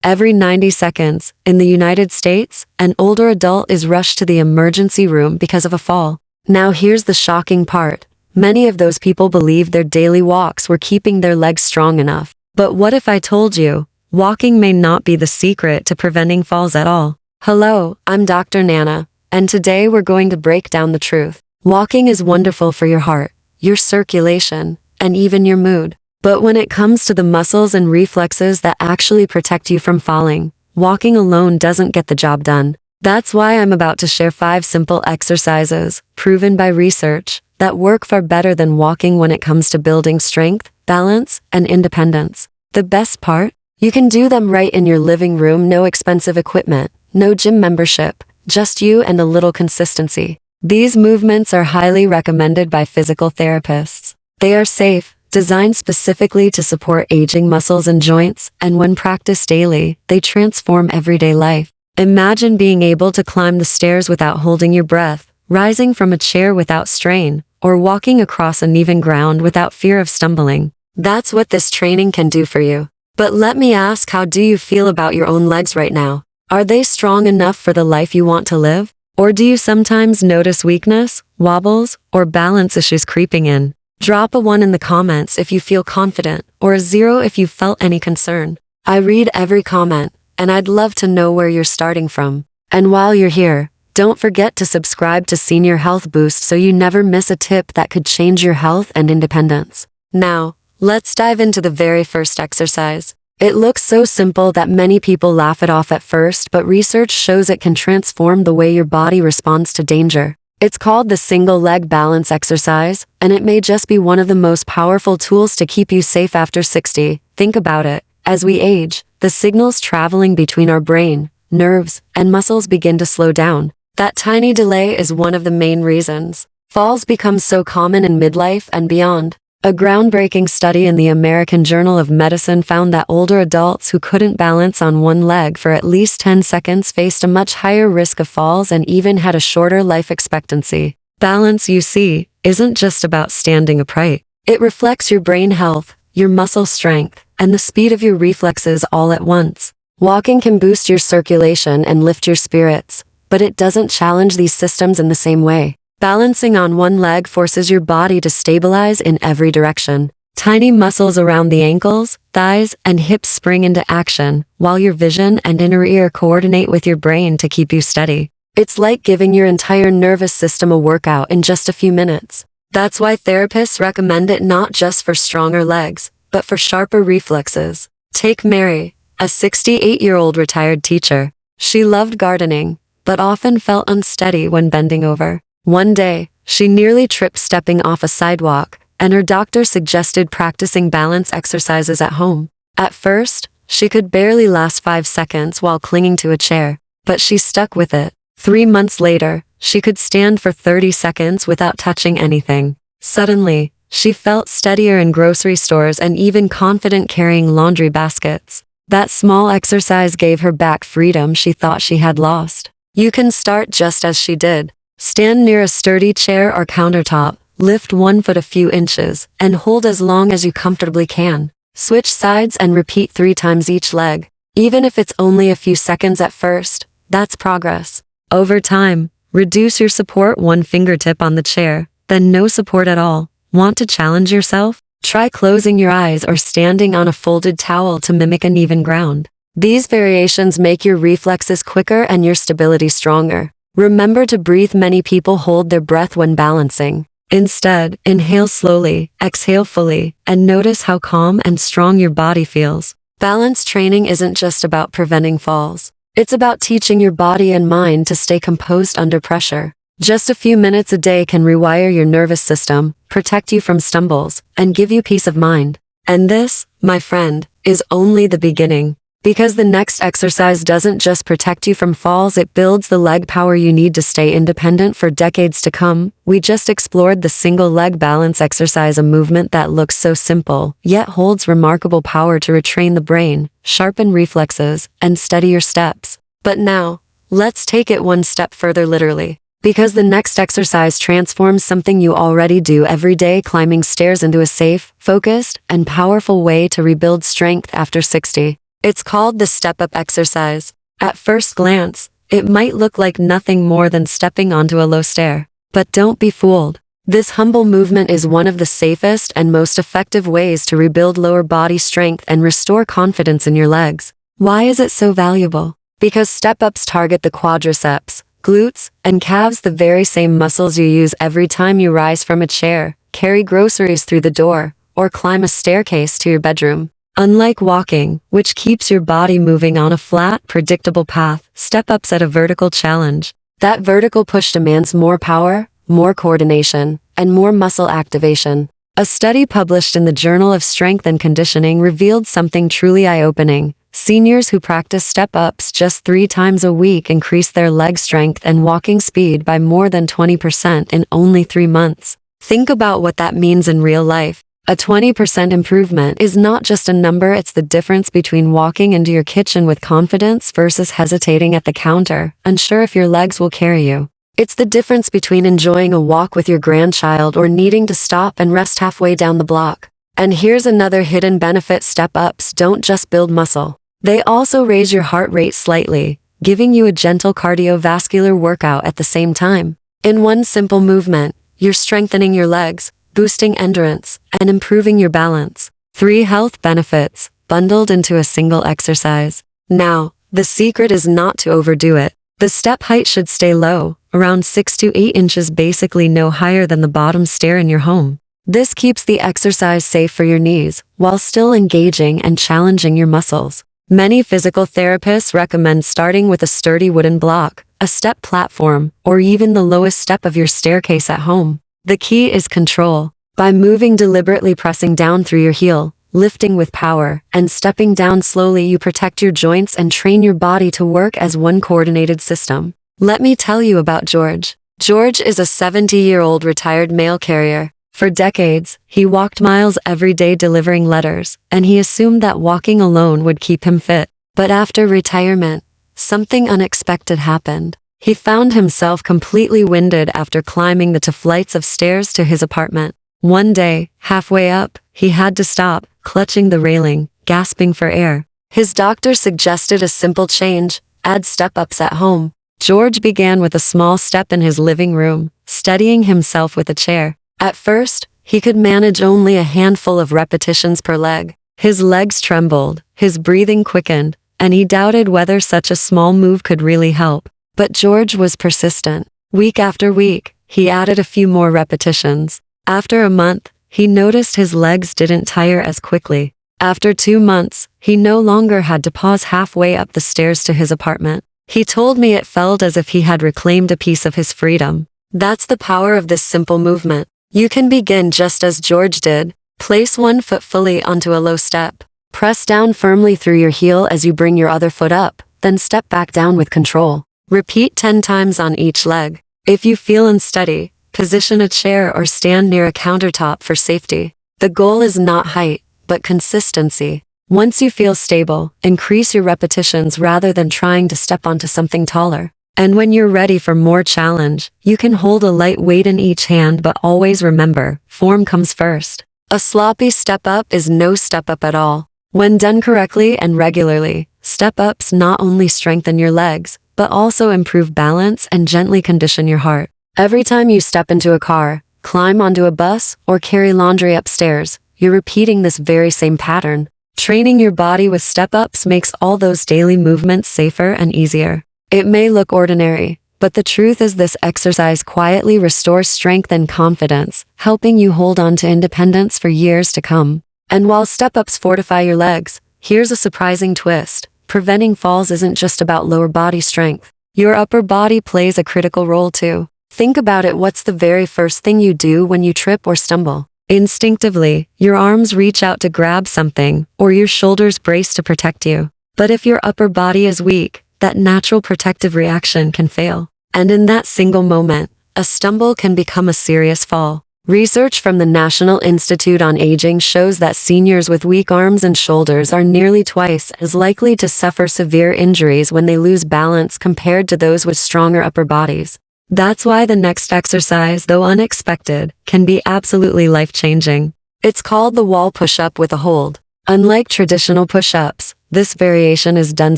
Every 90 seconds, in the United States, an older adult is rushed to the emergency room because of a fall. Now here's the shocking part. Many of those people believe their daily walks were keeping their legs strong enough. But what if I told you, walking may not be the secret to preventing falls at all? Hello, I'm Dr. Nana, and today we're going to break down the truth. Walking is wonderful for your heart, your circulation, and even your mood. But when it comes to the muscles and reflexes that actually protect you from falling, walking alone doesn't get the job done. That's why I'm about to share 5 simple exercises, proven by research, that work far better than walking when it comes to building strength, balance, and independence. The best part? You can do them right in your living room, no expensive equipment, no gym membership, just you and a little consistency. These movements are highly recommended by physical therapists. They are safe, designed specifically to support aging muscles and joints, and when practiced daily, they transform everyday life. Imagine being able to climb the stairs without holding your breath, rising from a chair without strain, or walking across uneven ground without fear of stumbling. That's what this training can do for you. But let me ask, how do you feel about your own legs right now? Are they strong enough for the life you want to live? Or do you sometimes notice weakness, wobbles, or balance issues creeping in? Drop a 1 in the comments if you feel confident, or a 0 if you felt any concern. I read every comment, and I'd love to know where you're starting from. And while you're here, don't forget to subscribe to Senior Health Boost so you never miss a tip that could change your health and independence. Now, let's dive into the very first exercise. It looks so simple that many people laugh it off at first, but research shows it can transform the way your body responds to danger. It's called the single leg balance exercise, and it may just be one of the most powerful tools to keep you safe after 60. Think about it. As we age, the signals traveling between our brain, nerves, and muscles begin to slow down. That tiny delay is one of the main reasons falls become so common in midlife and beyond. A groundbreaking study in the American Journal of Medicine found that older adults who couldn't balance on one leg for at least 10 seconds faced a much higher risk of falls and even had a shorter life expectancy. Balance, you see, isn't just about standing upright. It reflects your brain health, your muscle strength, and the speed of your reflexes all at once. Walking can boost your circulation and lift your spirits, but it doesn't challenge these systems in the same way. Balancing on one leg forces your body to stabilize in every direction. Tiny muscles around the ankles, thighs, and hips spring into action, while your vision and inner ear coordinate with your brain to keep you steady. It's like giving your entire nervous system a workout in just a few minutes. That's why therapists recommend it not just for stronger legs, but for sharper reflexes. Take Mary, a 68-year-old retired teacher. She loved gardening, but often felt unsteady when bending over. One day, she nearly tripped stepping off a sidewalk, and her doctor suggested practicing balance exercises at home. At first, she could barely last 5 seconds while clinging to a chair, but she stuck with it. 3 months later, she could stand for 30 seconds without touching anything. Suddenly, she felt steadier in grocery stores and even confident carrying laundry baskets. That small exercise gave her back freedom she thought she had lost. You can start just as she did. Stand near a sturdy chair or countertop, lift 1 foot a few inches, and hold as long as you comfortably can. Switch sides and repeat 3 times each leg. Even if it's only a few seconds at first, that's progress. Over time, reduce your support 1 fingertip on the chair, then no support at all. Want to challenge yourself? Try closing your eyes or standing on a folded towel to mimic uneven ground. These variations make your reflexes quicker and your stability stronger. Remember to breathe. Many people hold their breath when balancing. Instead, inhale slowly, exhale fully, and notice how calm and strong your body feels. Balance training isn't just about preventing falls. It's about teaching your body and mind to stay composed under pressure. Just a few minutes a day can rewire your nervous system, protect you from stumbles, and give you peace of mind. And this, my friend, is only the beginning. Because the next exercise doesn't just protect you from falls, it builds the leg power you need to stay independent for decades to come. We just explored the single leg balance exercise, a movement that looks so simple, yet holds remarkable power to retrain the brain, sharpen reflexes, and steady your steps. But now, let's take it one step further literally. Because the next exercise transforms something you already do every day, climbing stairs, into a safe, focused, and powerful way to rebuild strength after 60. It's called the step-up exercise. At first glance, it might look like nothing more than stepping onto a low stair. But don't be fooled. This humble movement is one of the safest and most effective ways to rebuild lower body strength and restore confidence in your legs. Why is it so valuable? Because step-ups target the quadriceps, glutes, and calves, the very same muscles you use every time you rise from a chair, carry groceries through the door, or climb a staircase to your bedroom. Unlike walking, which keeps your body moving on a flat, predictable path, step-ups at a vertical challenge. That vertical push demands more power, more coordination, and more muscle activation. A study published in the Journal of Strength and Conditioning revealed something truly eye-opening. Seniors who practice step-ups just 3 times a week increase their leg strength and walking speed by more than 20% in only 3 months. Think about what that means in real life. A 20% improvement is not just a number, it's the difference between walking into your kitchen with confidence versus hesitating at the counter, unsure if your legs will carry you. It's the difference between enjoying a walk with your grandchild or needing to stop and rest halfway down the block. And here's another hidden benefit: step-ups don't just build muscle. They also raise your heart rate slightly, giving you a gentle cardiovascular workout at the same time. In one simple movement, you're strengthening your legs, boosting endurance, and improving your balance. 3 health benefits, bundled into a single exercise. Now, the secret is not to overdo it. The step height should stay low, around 6 to 8 inches, basically no higher than the bottom stair in your home. This keeps the exercise safe for your knees, while still engaging and challenging your muscles. Many physical therapists recommend starting with a sturdy wooden block, a step platform, or even the lowest step of your staircase at home. The key is control. By moving deliberately, pressing down through your heel, lifting with power, and stepping down slowly, you protect your joints and train your body to work as one coordinated system. Let me tell you about George. George is a 70-year-old retired mail carrier. For decades, he walked miles every day delivering letters, and he assumed that walking alone would keep him fit. But after retirement, something unexpected happened. He found himself completely winded after climbing the 2 flights of stairs to his apartment. One day, halfway up, he had to stop, clutching the railing, gasping for air. His doctor suggested a simple change: add step-ups at home. George began with a small step in his living room, steadying himself with a chair. At first, he could manage only a handful of repetitions per leg. His legs trembled, his breathing quickened, and he doubted whether such a small move could really help. But George was persistent. Week after week, he added a few more repetitions. After a month, he noticed his legs didn't tire as quickly. After 2 months, he no longer had to pause halfway up the stairs to his apartment. He told me it felt as if he had reclaimed a piece of his freedom. That's the power of this simple movement. You can begin just as George did. Place one foot fully onto a low step. Press down firmly through your heel as you bring your other foot up, then step back down with control. Repeat 10 times on each leg. If you feel unsteady, position a chair or stand near a countertop for safety. The goal is not height, but consistency. Once you feel stable, increase your repetitions rather than trying to step onto something taller. And when you're ready for more challenge, you can hold a light weight in each hand, but always remember, form comes first. A sloppy step-up is no step-up at all. When done correctly and regularly, step-ups not only strengthen your legs, but also improve balance and gently condition your heart. Every time you step into a car, climb onto a bus, or carry laundry upstairs, you're repeating this very same pattern. Training your body with step-ups makes all those daily movements safer and easier. It may look ordinary, but the truth is this exercise quietly restores strength and confidence, helping you hold on to independence for years to come. And while step-ups fortify your legs, here's a surprising twist. Preventing falls isn't just about lower body strength. Your upper body plays a critical role too. Think about it: what's the very first thing you do when you trip or stumble? Instinctively, your arms reach out to grab something, or your shoulders brace to protect you. But if your upper body is weak, that natural protective reaction can fail. And in that single moment, a stumble can become a serious fall. Research from the National Institute on Aging shows that seniors with weak arms and shoulders are nearly twice as likely to suffer severe injuries when they lose balance compared to those with stronger upper bodies. That's why the next exercise, though unexpected, can be absolutely life-changing. It's called the wall push-up with a hold. Unlike traditional push-ups, this variation is done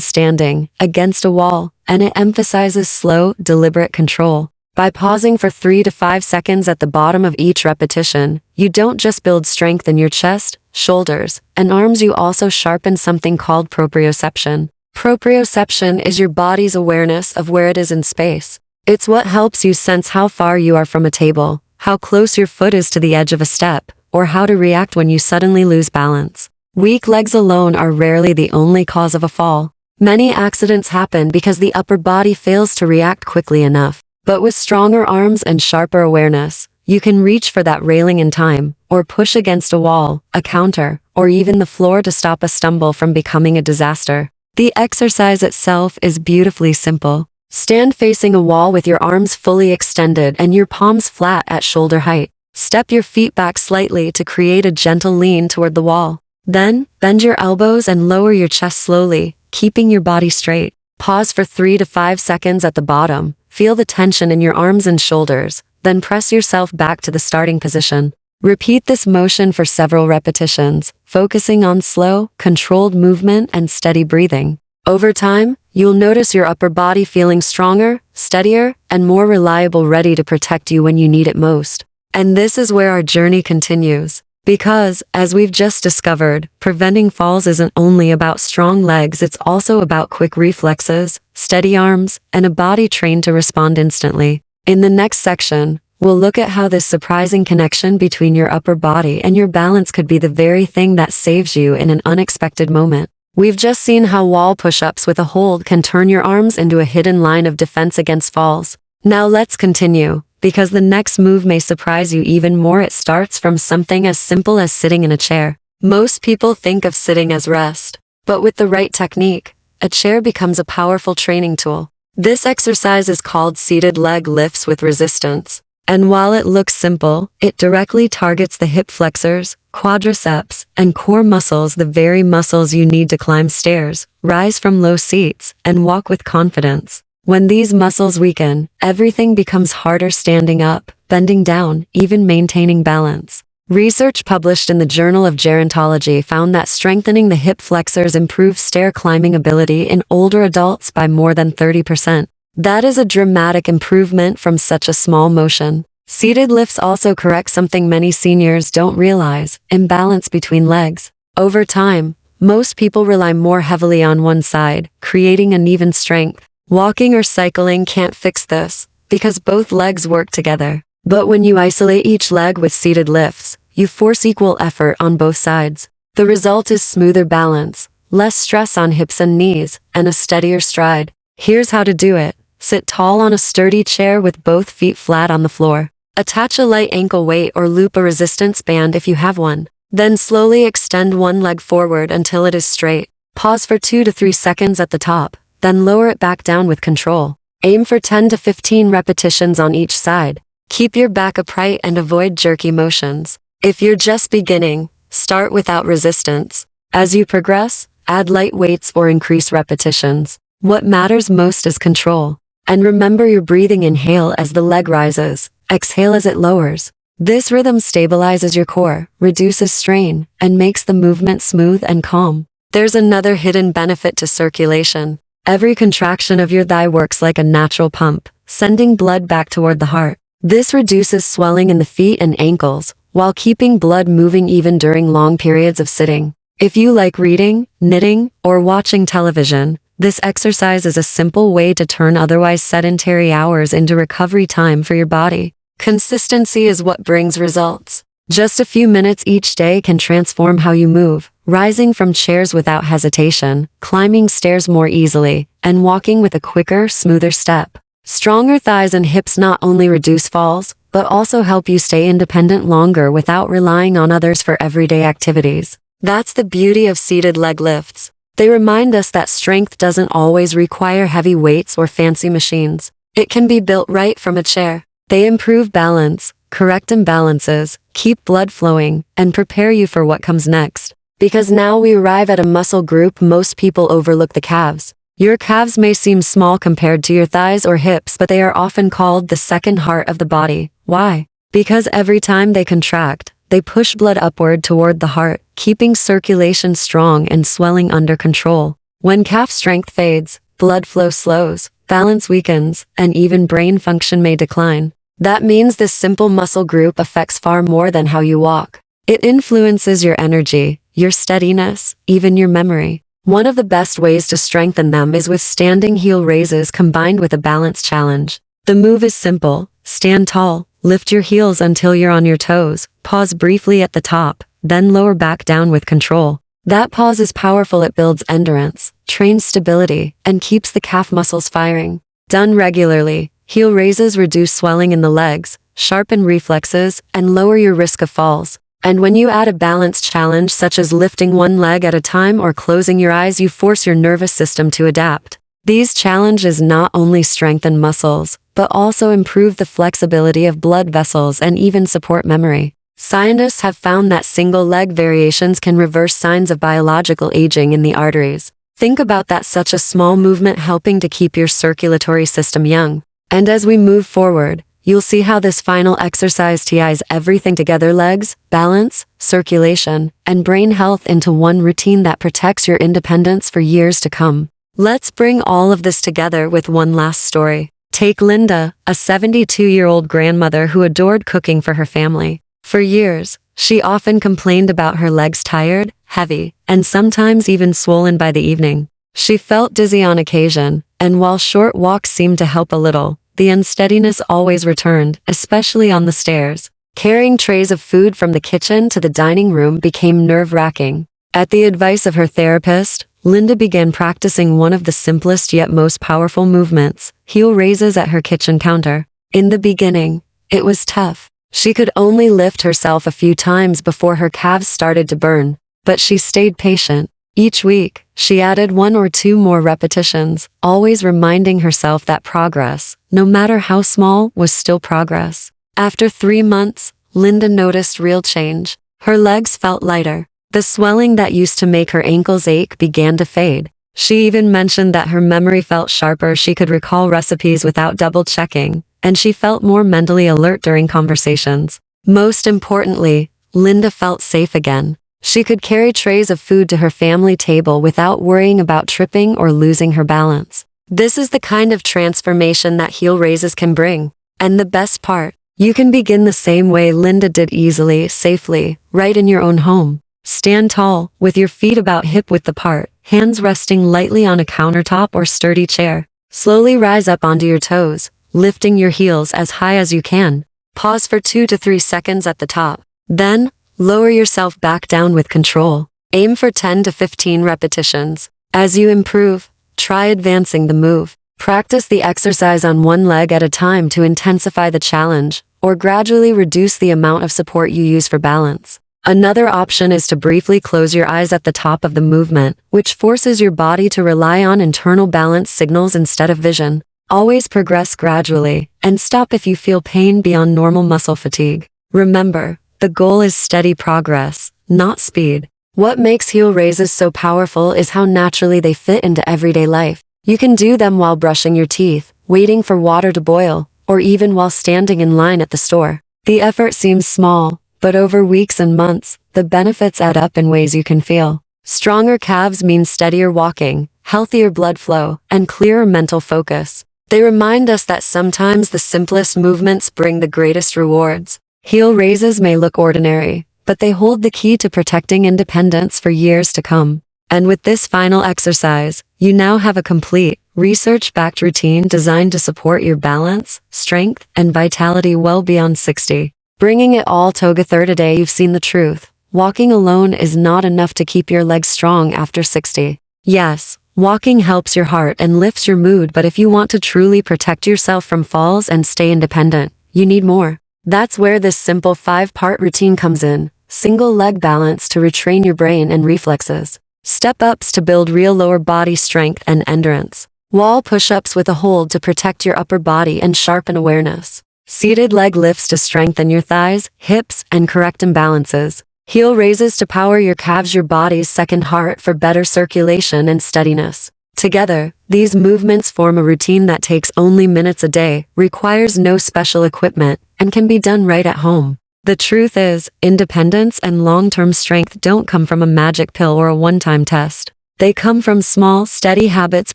standing against a wall, and it emphasizes slow, deliberate control. By pausing for 3 to 5 seconds at the bottom of each repetition, you don't just build strength in your chest, shoulders, and arms, you also sharpen something called proprioception. Proprioception is your body's awareness of where it is in space. It's what helps you sense how far you are from a table, how close your foot is to the edge of a step, or how to react when you suddenly lose balance. Weak legs alone are rarely the only cause of a fall. Many accidents happen because the upper body fails to react quickly enough. But with stronger arms and sharper awareness, you can reach for that railing in time, or push against a wall, a counter, or even the floor to stop a stumble from becoming a disaster. The exercise itself is beautifully simple. Stand facing a wall with your arms fully extended and your palms flat at shoulder height. Step your feet back slightly to create a gentle lean toward the wall. Then, bend your elbows and lower your chest slowly, keeping your body straight. Pause for 3 to 5 seconds at the bottom. Feel the tension in your arms and shoulders, then press yourself back to the starting position. Repeat this motion for several repetitions, focusing on slow, controlled movement and steady breathing. Over time, you'll notice your upper body feeling stronger, steadier, and more reliable, ready to protect you when you need it most. And this is where our journey continues. Because, as we've just discovered, preventing falls isn't only about strong legs, it's also about quick reflexes, steady arms, and a body trained to respond instantly. In the next section, we'll look at how this surprising connection between your upper body and your balance could be the very thing that saves you in an unexpected moment. We've just seen how wall push-ups with a hold can turn your arms into a hidden line of defense against falls. Now let's continue, because the next move may surprise you even more. It starts from something as simple as sitting in a chair. Most people think of sitting as rest, but with the right technique, a chair becomes a powerful training tool. This exercise is called seated leg lifts with resistance. And while it looks simple, it directly targets the hip flexors, quadriceps, and core muscles, the very muscles you need to climb stairs, rise from low seats, and walk with confidence. When these muscles weaken, everything becomes harder: standing up, bending down, even maintaining balance. Research published in the Journal of Gerontology found that strengthening the hip flexors improves stair climbing ability in older adults by more than 30%. That is a dramatic improvement from such a small motion. Seated lifts also correct something many seniors don't realize: imbalance between legs. Over time, most people rely more heavily on one side, creating uneven strength. Walking or cycling can't fix this, because both legs work together. But when you isolate each leg with seated lifts, you force equal effort on both sides. The result is smoother balance, less stress on hips and knees, and a steadier stride. Here's how to do it. Sit tall on a sturdy chair with both feet flat on the floor. Attach a light ankle weight or loop a resistance band if you have one. Then slowly extend one leg forward until it is straight. Pause for 2 to 3 seconds at the top, then lower it back down with control. Aim for 10 to 15 repetitions on each side. Keep your back upright and avoid jerky motions. If you're just beginning, start without resistance. As you progress, add light weights or increase repetitions. What matters most is control. And remember your breathing: inhale as the leg rises, exhale as it lowers. This rhythm stabilizes your core, reduces strain, and makes the movement smooth and calm. There's another hidden benefit to circulation. Every contraction of your thigh works like a natural pump, sending blood back toward the heart. This reduces swelling in the feet and ankles, while keeping blood moving even during long periods of sitting. If you like reading, knitting, or watching television, this exercise is a simple way to turn otherwise sedentary hours into recovery time for your body. Consistency is what brings results. Just a few minutes each day can transform how you move, rising from chairs without hesitation, climbing stairs more easily, and walking with a quicker, smoother step. Stronger thighs and hips not only reduce falls, but also help you stay independent longer without relying on others for everyday activities. That's the beauty of seated leg lifts. They remind us that strength doesn't always require heavy weights or fancy machines. It can be built right from a chair. They improve balance, correct imbalances, keep blood flowing, and prepare you for what comes next. Because now we arrive at a muscle group most people overlook: the calves. Your calves may seem small compared to your thighs or hips, but they are often called the second heart of the body. Why? Because every time they contract, They push blood upward toward the heart, keeping circulation strong and swelling under control. When calf strength fades, blood flow slows, balance weakens, and even brain function may decline. That means this simple muscle group affects far more than how you walk. It influences your energy, your steadiness, even your memory. One of the best ways to strengthen them is with standing heel raises combined with a balance challenge. The move is simple. Stand tall, lift your heels until you're on your toes, pause briefly at the top, then lower back down with control. That pause is powerful. It builds endurance, trains stability, and keeps the calf muscles firing. Done regularly, heel raises reduce swelling in the legs, sharpen reflexes, and lower your risk of falls. And when you add a balance challenge such as lifting one leg at a time or closing your eyes, you force your nervous system to adapt. These challenges not only strengthen muscles, but also improve the flexibility of blood vessels and even support memory. Scientists have found that single leg variations can reverse signs of biological aging in the arteries. Think about that, such a small movement helping to keep your circulatory system young. And as we move forward, you'll see how this final exercise ties everything together: legs, balance, circulation, and brain health into one routine that protects your independence for years to come. Let's bring all of this together with one last story. Take Linda, a 72-year-old grandmother who adored cooking for her family. For years, she often complained about her legs tired, heavy, and sometimes even swollen by the evening. She felt dizzy on occasion, and while short walks seemed to help a little, the unsteadiness always returned, especially on the stairs. Carrying trays of food from the kitchen to the dining room became nerve-wracking. At the advice of her therapist, Linda began practicing one of the simplest yet most powerful movements: heel raises at her kitchen counter. In the beginning, it was tough. She could only lift herself a few times before her calves started to burn, but she stayed patient. Each week, she added 1 or 2 more repetitions, always reminding herself that progress, no matter how small, was still progress. After 3 months, Linda noticed real change. Her legs felt lighter. The swelling that used to make her ankles ache began to fade. She even mentioned that her memory felt sharper. She could recall recipes without double-checking, and she felt more mentally alert during conversations. Most importantly, Linda felt safe again. She could carry trays of food to her family table without worrying about tripping or losing her balance. This is the kind of transformation that heel raises can bring. And the best part, you can begin the same way Linda did, easily, safely, right in your own home. Stand tall, with your feet about hip-width apart, hands resting lightly on a countertop or sturdy chair. Slowly rise up onto your toes, lifting your heels as high as you can. Pause for 2 to 3 seconds at the top. Then, lower yourself back down with control. Aim for 10 to 15 repetitions. As you improve, try advancing the move. Practice the exercise on one leg at a time to intensify the challenge, or gradually reduce the amount of support you use for balance. Another option is to briefly close your eyes at the top of the movement, which forces your body to rely on internal balance signals instead of vision. Always progress gradually, and stop if you feel pain beyond normal muscle fatigue. Remember, the goal is steady progress, not speed. What makes heel raises so powerful is how naturally they fit into everyday life. You can do them while brushing your teeth, waiting for water to boil, or even while standing in line at the store. The effort seems small, but over weeks and months, the benefits add up in ways you can feel. Stronger calves mean steadier walking, healthier blood flow, and clearer mental focus. They remind us that sometimes the simplest movements bring the greatest rewards. Heel raises may look ordinary, but they hold the key to protecting independence for years to come. And with this final exercise, you now have a complete, research-backed routine designed to support your balance, strength, and vitality well beyond 60. Bringing it all together today, you've seen the truth. Walking alone is not enough to keep your legs strong after 60. Yes, walking helps your heart and lifts your mood, but if you want to truly protect yourself from falls and stay independent, you need more. That's where this simple 5-part routine comes in. Single leg balance to retrain your brain and reflexes. Step-ups to build real lower body strength and endurance. Wall push-ups with a hold to protect your upper body and sharpen awareness. Seated leg lifts to strengthen your thighs, hips, and correct imbalances. Heel raises to power your calves, your body's second heart, for better circulation and steadiness. Together, these movements form a routine that takes only minutes a day, requires no special equipment, and can be done right at home. The truth is, independence and long-term strength don't come from a magic pill or a one-time test. They come from small, steady habits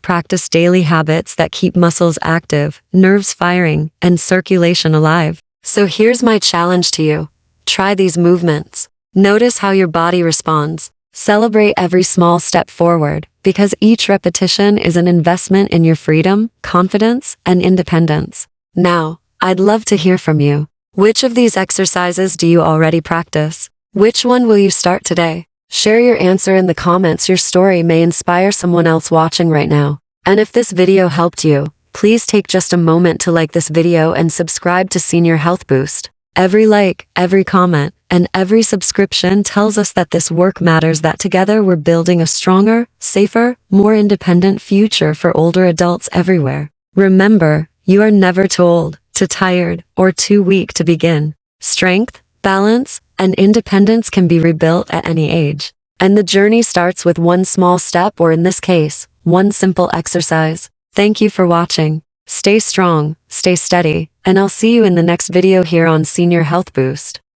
practiced daily habits that keep muscles active, nerves firing, and circulation alive. So here's my challenge to you. Try these movements. Notice how your body responds. Celebrate every small step forward, because each repetition is an investment in your freedom, confidence, and independence. Now, I'd love to hear from you. Which of these exercises do you already practice? Which one will you start today? Share your answer in the comments. Your story may inspire someone else watching right now. And if this video helped you, please take just a moment to like this video and subscribe to Senior Health Boost. Every like, every comment, and every subscription tells us that this work matters, that together we're building a stronger, safer, more independent future for older adults everywhere. Remember, you are never too old, too tired, or too weak to begin. Strength, balance, and independence can be rebuilt at any age. And the journey starts with one small step, or in this case, one simple exercise. Thank you for watching. Stay strong, stay steady, and I'll see you in the next video here on Senior Health Boost.